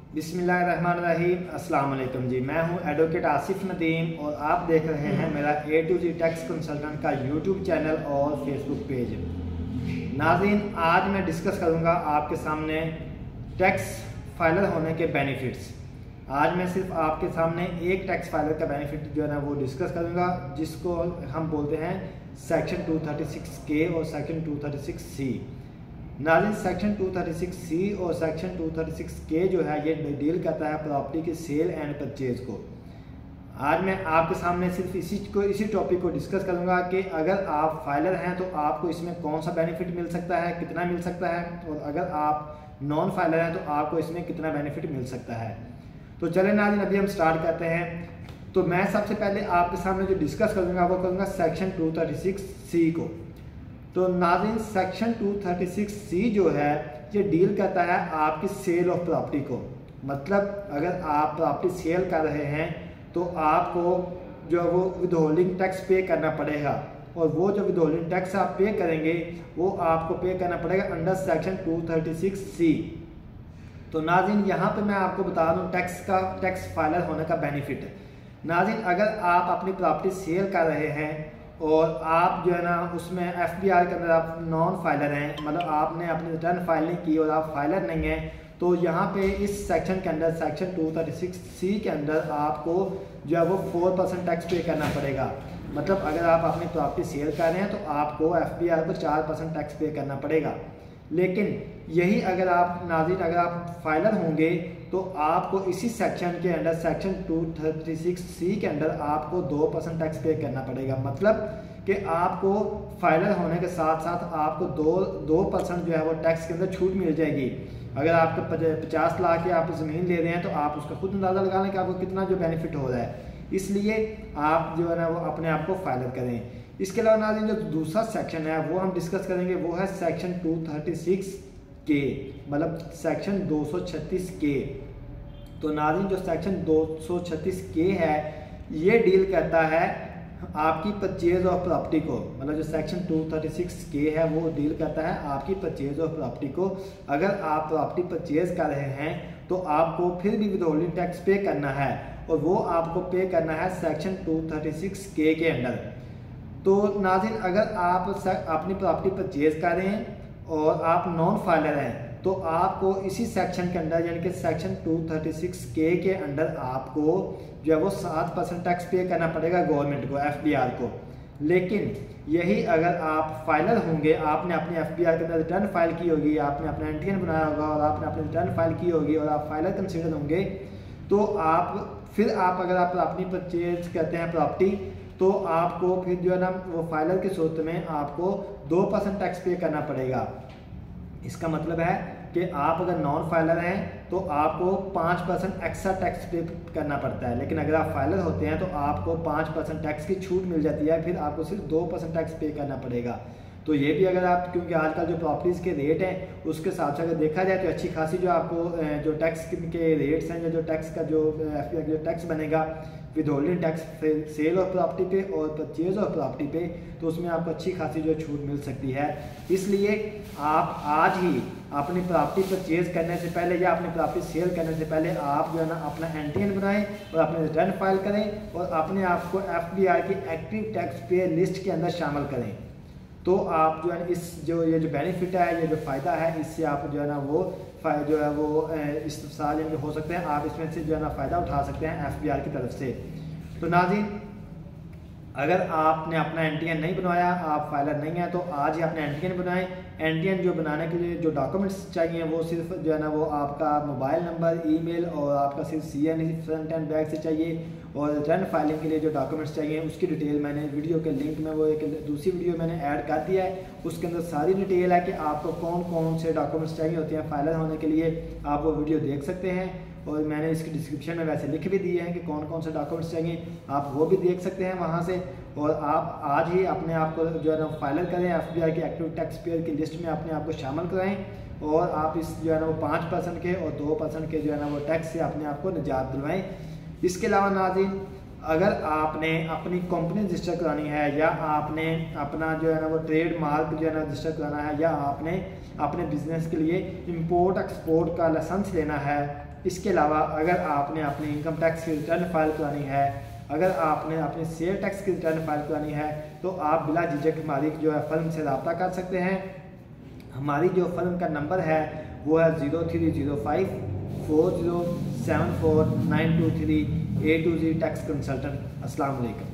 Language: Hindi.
बिस्मिल्लाहिर्रहमानिर्रहीम। अस्सलाम वालेकुम जी। मैं हूं एडवोकेट आसिफ नदीम और आप देख रहे हैं मेरा A to Z tax consultant का यूट्यूब चैनल और फेसबुक पेज। नाज़रीन, आज मैं डिस्कस करूंगा आपके सामने टैक्स फाइलर होने के बेनिफिट्स। आज मैं सिर्फ आपके सामने एक टैक्स फाइलर का बेनिफिट जो है ना वो डिस्कस करूंगा, जिसको हम बोलते हैं सेक्शन 236 के और सेक्शन 236C। नाज़रीन, सेक्शन 236C और सेक्शन 236 जो है ये डील करता है प्रॉपर्टी की सेल एंड परचेज को। आज मैं आपके सामने सिर्फ इसी टॉपिक को डिस्कस करूंगा कि अगर आप फाइलर हैं तो आपको इसमें कौन सा बेनिफिट मिल सकता है, कितना मिल सकता है, और अगर आप नॉन फाइलर हैं तो आपको इसमें कितना बेनिफिट मिल सकता है। तो चलें नाज़रीन, अभी हम स्टार्ट करते हैं। तो मैं सबसे पहले आपके सामने जो डिस्कस करूँगा वो करूँगा सेक्शन 236C को। तो नाज़रीन, सेक्शन 236C जो है ये डील करता है आपकी सेल ऑफ प्रॉपर्टी को। मतलब अगर आप प्रॉपर्टी सेल कर रहे हैं तो आपको जो वो विदहोल्डिंग टैक्स पे करना पड़ेगा, और वो जो विदहोल्डिंग टैक्स आप पे करेंगे वो आपको पे करना पड़ेगा अंडर सेक्शन 236C। तो नाज़रीन, यहाँ पे मैं आपको बता दूँ टैक्स फाइलर होने का बेनिफिट। नाज़रीन, अगर आप अपनी प्रॉपर्टी सेल कर रहे हैं और आप जो है ना उसमें FBR के अंदर आप नॉन फाइलर हैं, मतलब आपने अपनी रिटर्न फाइल नहीं की और आप फाइलर नहीं हैं, तो यहाँ पे इस सेक्शन के अंदर सेक्शन 236C के अंदर आपको जो है वो 4% टैक्स पे करना पड़ेगा। मतलब अगर आप अपनी प्रॉपर्टी सेल कर रहे हैं तो आपको FBR को 4% टैक्स पे करना पड़ेगा। लेकिन यही अगर आप नाज़रीन अगर आप फाइलर होंगे तो आपको इसी सेक्शन के अंडर सेक्शन 236C के अंदर आपको 2% टैक्स पे करना पड़ेगा। मतलब कि आपको फाइलर होने के साथ साथ आपको 2% जो है वो टैक्स के अंदर छूट मिल जाएगी। अगर आपको 50 लाख की आप ज़मीन ले रहे हैं तो आप उसका खुद अंदाज़ा लगा लें कि आपको कितना जो बेनिफिट हो रहा है। इसलिए आप जो है ना वो अपने आप को फाइलर करें। इसके अलावा नाज़रीन जो दूसरा सेक्शन है वो हम डिस्कस करेंगे, वो है सेक्शन 236 मतलब सेक्शन 236 तो नाज़रीन जो सेक्शन 236 है ये डील करता है आपकी परचेज ऑफ प्रॉपर्टी को। मतलब जो सेक्शन 236 है वो डील करता है आपकी परचेज ऑफ प्रॉपर्टी को। अगर आप प्रॉपर्टी परचेज कर रहे हैं तो आपको फिर भी विदहोल्डिंग टैक्स पे करना है, और वो आपको पे करना है सेक्शन 236 के अंडर। तो नाज़रीन, अगर आप अपनी प्रॉपर्टी परचेज कर रहे हैं और आप नॉन फाइलर हैं तो आपको इसी सेक्शन के अंदर यानी कि सेक्शन 236 के अंदर आपको जो है वो 7% टैक्स पे करना पड़ेगा गवर्नमेंट को, FBR को। लेकिन यही अगर आप फाइलर होंगे, आपने अपनी FBR के अंदर रिटर्न फाइल की होगी, आपने अपना NTN बनाया होगा और आपने अपनी रिटर्न फाइल की होगी और आप फाइलर कंसिडर होंगे, तो आप अगर आप अपनी परचेज करते हैं प्रॉपर्टी तो आपको फिर जो है ना वो फाइलर की सूरत में आपको 2% टैक्स पे करना पड़ेगा। इसका मतलब है कि आप अगर नॉन फाइलर हैं तो आपको 5% एक्स्ट्रा टैक्स पे करना पड़ता है, लेकिन अगर आप फाइलर होते हैं तो आपको 5% टैक्स की छूट मिल जाती है, फिर आपको सिर्फ 2% टैक्स पे करना पड़ेगा। तो ये भी अगर आप, क्योंकि आजकल जो प्रॉपर्टीज़ के रेट हैं उसके हिसाब से अगर देखा जाए तो अच्छी खासी जो आपको जो टैक्स के रेट्स हैं, जो टैक्स का जो टैक्स बनेगा withholding tax cell of property पे और परचेज ऑफ प्रॉपर्टी पे, तो उसमें आपको अच्छी खासी जो छूट मिल सकती है। इसलिए आप आज ही अपनी प्रॉपर्टी परचेज करने से पहले या अपनी प्रॉपर्टी सेल करने से पहले आप जो है ना अपना NTN बनाएं और अपने रिटर्न फाइल करें और अपने आप को FBR की एक्टिव टैक्स पे लिस्ट के अंदर शामिल करें। तो आप जो है ये जो बेनिफिट है, ये जो फ़ायदा है, इससे आप जो है ना वो जो है वो इस साल इनके हो सकते हैं, आप इसमें से जो है ना फ़ायदा उठा सकते हैं FBR की तरफ से। तो नाज़रीन, अगर आपने अपना NTN नहीं बनवाया, आप फाइलर नहीं हैं, तो आज ही अपने NTN बनाएं। NTN जो बनाने के लिए जो डॉक्यूमेंट्स चाहिए वो सिर्फ जो है ना वो आपका मोबाइल नंबर, ईमेल और आपका सिर्फ CN फ्रंट एंड बैक से चाहिए। और रिटर्न फाइलिंग के लिए जो डॉक्यूमेंट्स चाहिए उसकी डिटेल मैंने वीडियो के लिंक में वो एक दूसरी वीडियो मैंने ऐड कर दिया है, उसके अंदर सारी डिटेल है कि आपको कौन कौन से डॉक्यूमेंट्स चाहिए होते हैं फाइलर होने के लिए। आप वो वीडियो देख सकते हैं और मैंने इसकी डिस्क्रिप्शन में वैसे लिख भी दिए हैं कि कौन कौन से डॉक्यूमेंट्स चाहिए, आप वो भी देख सकते हैं वहाँ से। और आप आज ही अपने आप को जो है ना फाइलर करें, FBR की एक्टिव टैक्स पेयर की लिस्ट में अपने आप को शामिल कराएं, और आप इस जो है ना वो 5% के और 2% के जो है ना वो टैक्स से अपने आप को निजात दिलवाएं। इसके अलावा नाज़रीन अगर आपने अपनी कंपनी रजिस्टर करानी है या आपने अपना जो है ना वो ट्रेड मार्क जो है ना रजिस्टर कराना है या आपने अपने बिजनेस के लिए इंपोर्ट एक्सपोर्ट का लाइसेंस लेना है, इसके अलावा अगर आपने अपनी इनकम टैक्स की रिटर्न फाइल करानी है, अगर आपने अपने शेयर टैक्स की रिटर्न फाइल करानी है, तो आप बिला झिझक हमारी जो है फर्म से रब्ता कर सकते हैं। हमारी जो फर्म का नंबर है वो है 0305 4074 923 A to Z tax consultant. अस्सलाम वालेकुम।